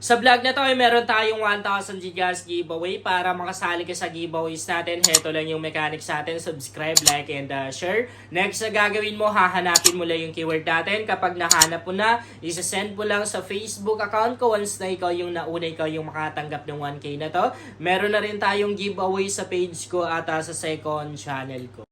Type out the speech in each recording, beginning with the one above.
Sa vlog na to ay meron tayong 1,000 gigas giveaway. Para makasali ka sa giveaways natin, heto lang yung mechanics natin. Subscribe, like, and share. Next na gagawin mo, hahanapin mo lang yung keyword natin. Kapag nahanap mo na, isasend mo lang sa Facebook account ko. Once na ikaw yung nauna, ikaw yung makatanggap ng 1K na to. Meron na rin tayong giveaway sa page ko at sa second channel ko.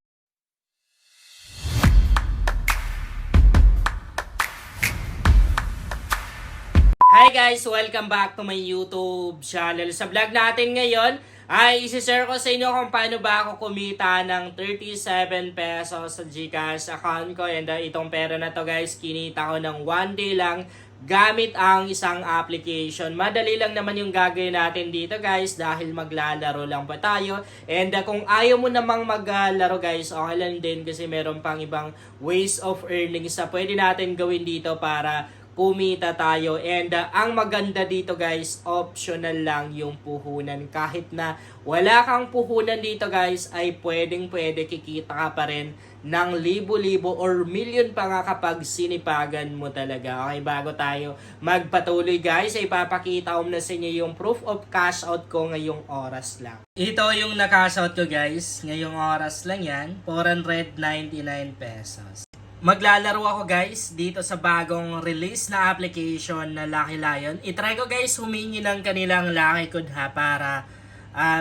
Hi guys! Welcome back to my YouTube channel. Sa vlog natin ngayon ay isi-share ko sa inyo kung paano ba ako kumita ng 37 pesos sa GCash account ko. And itong pera na to guys, kinita ko ng 1 day lang gamit ang isang application. Madali lang naman yung gagawin natin dito guys dahil maglalaro lang pa tayo. And kung ayaw mo namang maglaro guys, okay lang din kasi meron pang ibang ways of earnings na pwede natin gawin dito para kumita tayo. And ang maganda dito guys, optional lang yung puhunan. Kahit na wala kang puhunan dito guys, ay pwede kikita ka pa rin ng libo-libo or million pa nga kapag sinipagan mo talaga. Okay, bago tayo magpatuloy guys, ay papakita ko na sa inyo yung proof of cash out ko ngayong oras lang. Ito yung na-cash out ko guys, ngayong oras lang yan, 499 pesos. Maglalaro ako guys dito sa bagong release na application na Lucky Lion. I-try ko guys humingi ng kanilang Lucky Code ha para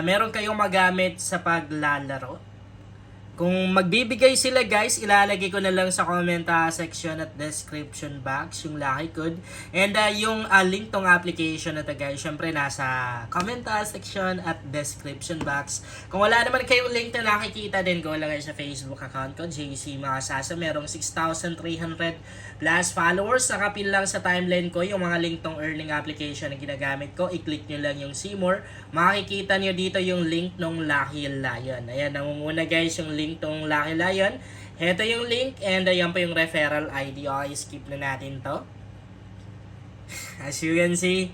meron kayong magamit sa paglalaro. Kung magbibigay sila guys, ilalagay ko na lang sa comment section at description box yung Lucky Code. And yung link tong application na to guys, syempre nasa comment section at description box. Kung wala naman kayong link na nakikita din, go lang sa Facebook account ko, JC Makasasa. Merong 6,300 plus followers. Nakapin lang sa timeline ko yung mga link tong earning application na ginagamit ko. I-click nyo lang yung see more. Makikita nyo dito yung link ng Lucky Lion. Ayan, namumuna guys yung link tong Lucky Lion. Ito yung link and ayan pa yung referral ID. Okay, skip na natin to. As you can see,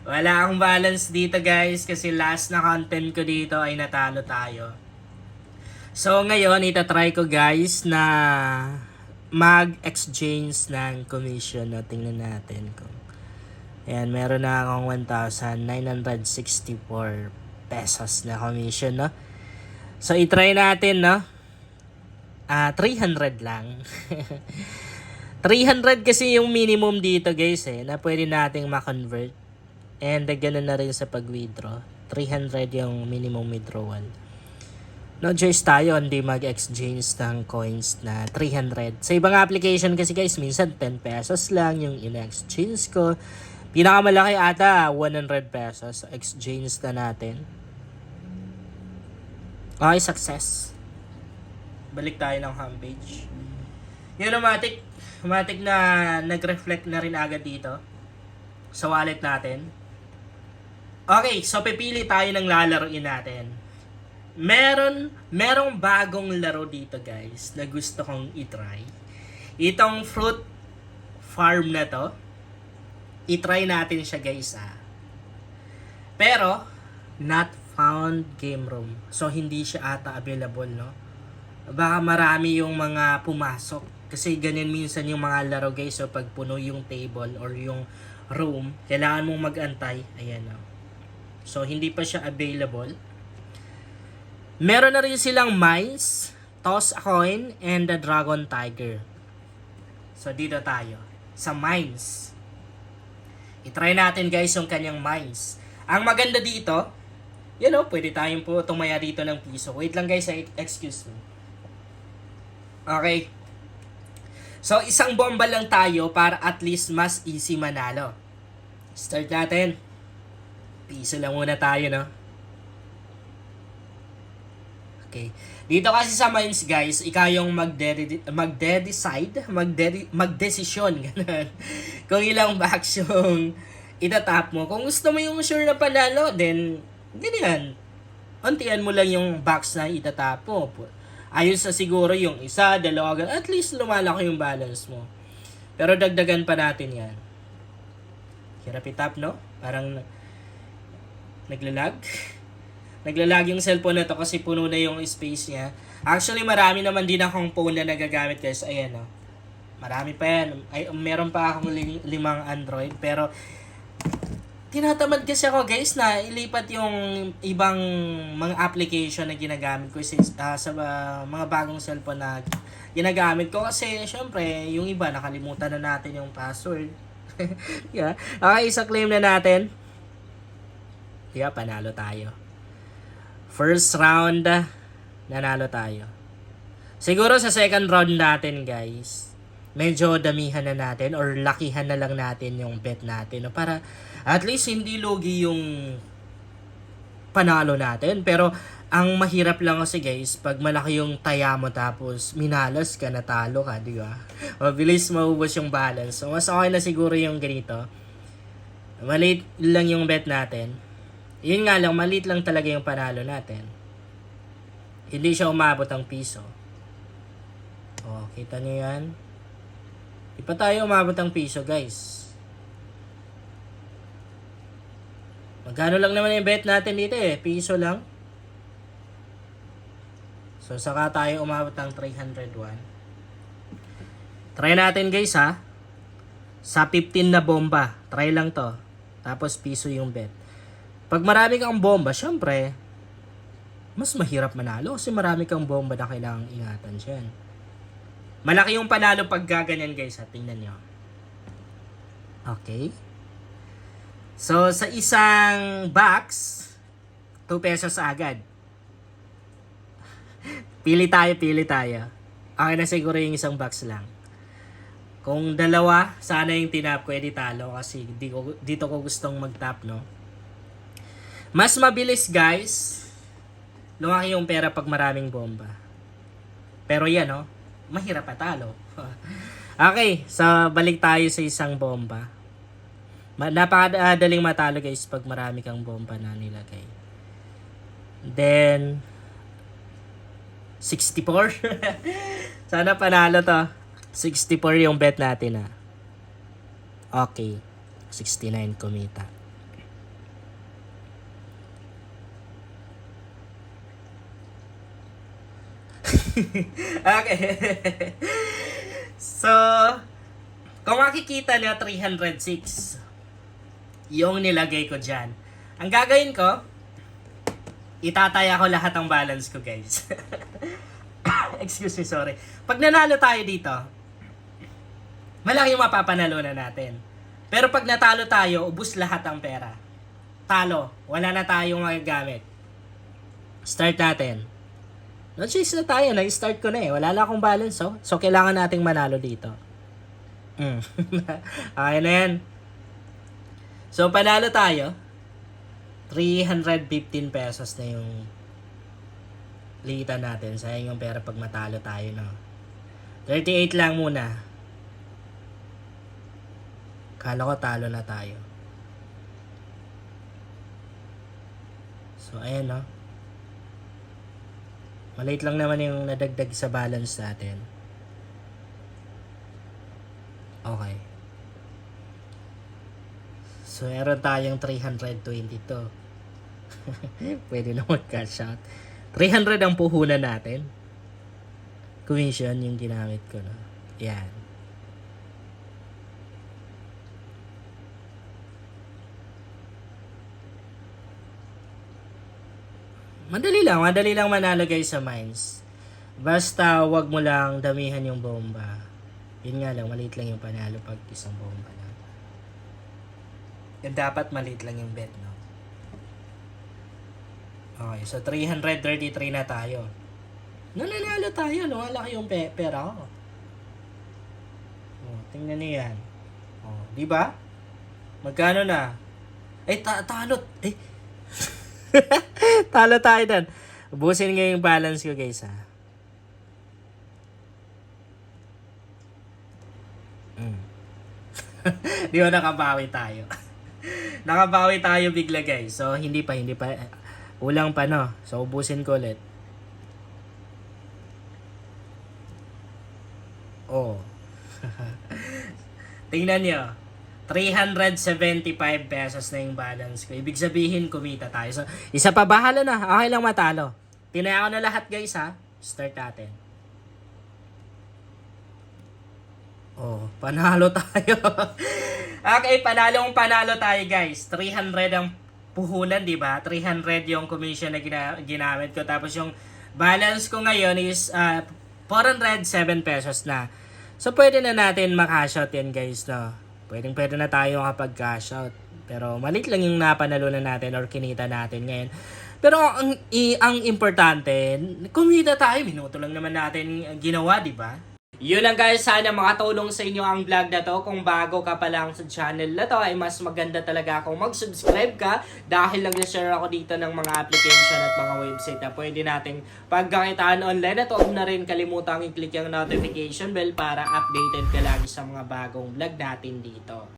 wala akong balance dito guys kasi last na content ko dito ay natalo tayo. So ngayon, itatry ko guys na mag-exchange ng commission. No? Tingnan natin kung ayan, meron na akong 1,964 pesos na commission, no? So, i-try natin, no? 300 lang. 300 kasi yung minimum dito, guys, na pwede nating ma-convert. And ganun na rin sa pag-withdraw. 300 yung minimum withdrawal. No choice tayo, hindi mag-exchange ng coins na 300. Sa ibang application kasi, guys, minsan 10 pesos lang yung in-exchange ko. Pinakamalaki ata 100 pesos. Exchange na natin. Okay, success. Balik tayo ng homepage. Yung automatic na nag-reflect na rin agad dito sa wallet natin. Okay, so pipili tayo ng lalaroin natin. Merong bagong laro dito guys na gusto kong i-try. Itong fruit farm na to. I-try natin siya guys Pero, not found game room. So, hindi siya ata available, no? Baka marami yung mga pumasok. Kasi ganyan minsan yung mga laro guys. So, pag puno yung table or yung room, kailangan mong mag-antay. Ayan, no? So, hindi pa siya available. Meron na rin silang mines, toss a coin, and the dragon tiger. So, dito tayo. Sa mines. I-try natin guys yung kanyang mines. Ang maganda dito, pwede tayong po tumaya dito ng piso. Wait lang guys, excuse me. Okay. So, isang bomba lang tayo para at least mas easy manalo. Start natin. Piso lang muna tayo, no? Okay. Dito kasi sa mines guys, ikaw yung magdesisyon ganun. Kung ilang box yung itatap mo. Kung gusto mo yung sure na panalo, then ganyan. Untian mo lang yung box na itatap mo. Ayun sa siguro yung isa, dalawa, at least lumalaki yung balance mo. Pero dagdagan pa natin yan. Hirap itap, no? Parang naglalag. Naglalag yung cellphone na to kasi puno na yung space niya. Actually, marami naman din akong phone na nagagamit guys. Ayan, no? Marami pa yan. Meron pa akong 5 Android. Pero tinatamad kasi ako guys na ilipat yung ibang mga application na ginagamit ko sa mga bagong cellphone na ginagamit ko kasi syempre yung iba nakalimutan na natin yung password. Yeah. Okay, isa claim na natin. Yeah, panalo tayo. First round, nanalo tayo. Siguro sa second round natin guys, medyo damihan na natin or lakihan na lang natin yung bet natin. No? Para at least hindi lugi yung panalo natin. Pero ang mahirap lang kasi guys, pag malaki yung taya mo tapos minalas ka, natalo ka, di ba? Mabilis maubos yung balance. So mas okay na siguro yung ganito. Maliit lang yung bet natin. Yun nga lang, maliit lang talaga yung panalo natin. Hindi siya umabot ang piso. Oh, kita nyo yan? Di pa tayo umabot ang piso, guys. Magkano lang naman yung bet natin dito eh. Piso lang. So, saka tayo umabot ng 301. Try natin guys ha. Sa 15 na bomba. Try lang to. Tapos piso yung bet. Pag marami kang bomba, syempre, mas mahirap manalo kasi marami kang bomba na kailangang ingatan siya. Malaki yung panalo pag gaganyan guys ha. Tingnan nyo. Okay. So, sa isang box, 2 pesos agad. Pili tayo. Okay na siguro yung isang box lang. Kung dalawa, sana yung tinap ko, edi talo kasi dito ko gustong mag-tap, no? Mas mabilis, guys. Lumaki yung pera pag maraming bomba. Pero yan, no? Mahirap patalo. Okay, so balik tayo sa isang bomba. Napakadaling matalo, guys, pag marami kang bomba na nilagay. Then, 64. Sana panalo to. 64 yung bet natin, ha. Okay. 69 kumita. Okay. So, kung makikita niyo 306 yung nilagay ko dyan. Ang gagawin ko, itataya ko lahat ng balance ko, guys. Excuse me, sorry. Pag nanalo tayo dito, malaki yung mapapanalo na natin. Pero pag natalo tayo, ubus lahat ang pera. Talo. Wala na tayong magagamit. Start natin. No choice na tayo. Na-start ko na eh. Wala na akong balance, oh. So, kailangan nating manalo dito. Okay na yan. So, panalo tayo. 315 pesos na yung liitan natin. Sayang yung pera pag matalo tayo, no? 38 lang muna. Kala ko talo na tayo. So, ayan, no? Maliit lang naman yung nadagdag sa balance natin. Okay. So, meron tayong 322. Pwede na mag-cash out. 300 ang puhunan natin. Commission yung ginamit ko, no? Yan. Madali lang manalo guys sa mines. Basta wag mo lang damihan yung bomba. Yun nga lang, maliit lang yung panalo pag isang bomba lang. Yan dapat maliit lang yung bet, no? Okay, so 333 na tayo. Nananalo tayo, no? Malaki yung pera ko. Oh, tingnan niyo yan. Oh, di ba? Magkano na? Ay, talot. Eh. Talo tayo doon. Ubusin nga yung balance ko, guys, ha. Di ba nakabawi tayo? Nakabawi tayo bigla, guys. So, hindi pa. Ulang pa, no? So, ubusin ko ulit. Oh. Tingnan nyo. 375 pesos na yung balance ko. Ibig sabihin, kumita tayo. So, isa pa, bahala na. Okay lang matalo. Tinaya ko na lahat, guys, ha. Start natin. Oh, panalo tayo. Okay, panalo tayo guys. 300 ang puhunan, di ba? 300 yung commission na ginamit ko. Tapos yung balance ko ngayon is 407 pesos na. So, pwede na natin makash out yan guys, no? Pwede na tayo kapag cash out. Pero malit lang yung napanalunan natin or kinita natin ngayon. Pero ang importante, kumita tayo. Minuto lang naman natin ginawa, di ba? Yun lang guys, sana makatulong sa inyo ang vlog na to. Kung bago ka pa lang sa channel na to, ay mas maganda talaga kung mag-subscribe ka dahil nag-share ako dito ng mga application at mga website na pwede nating pagkakitaan online. At huwag na rin kalimutang i-click yung notification bell para updated ka lagi sa mga bagong vlog natin dito.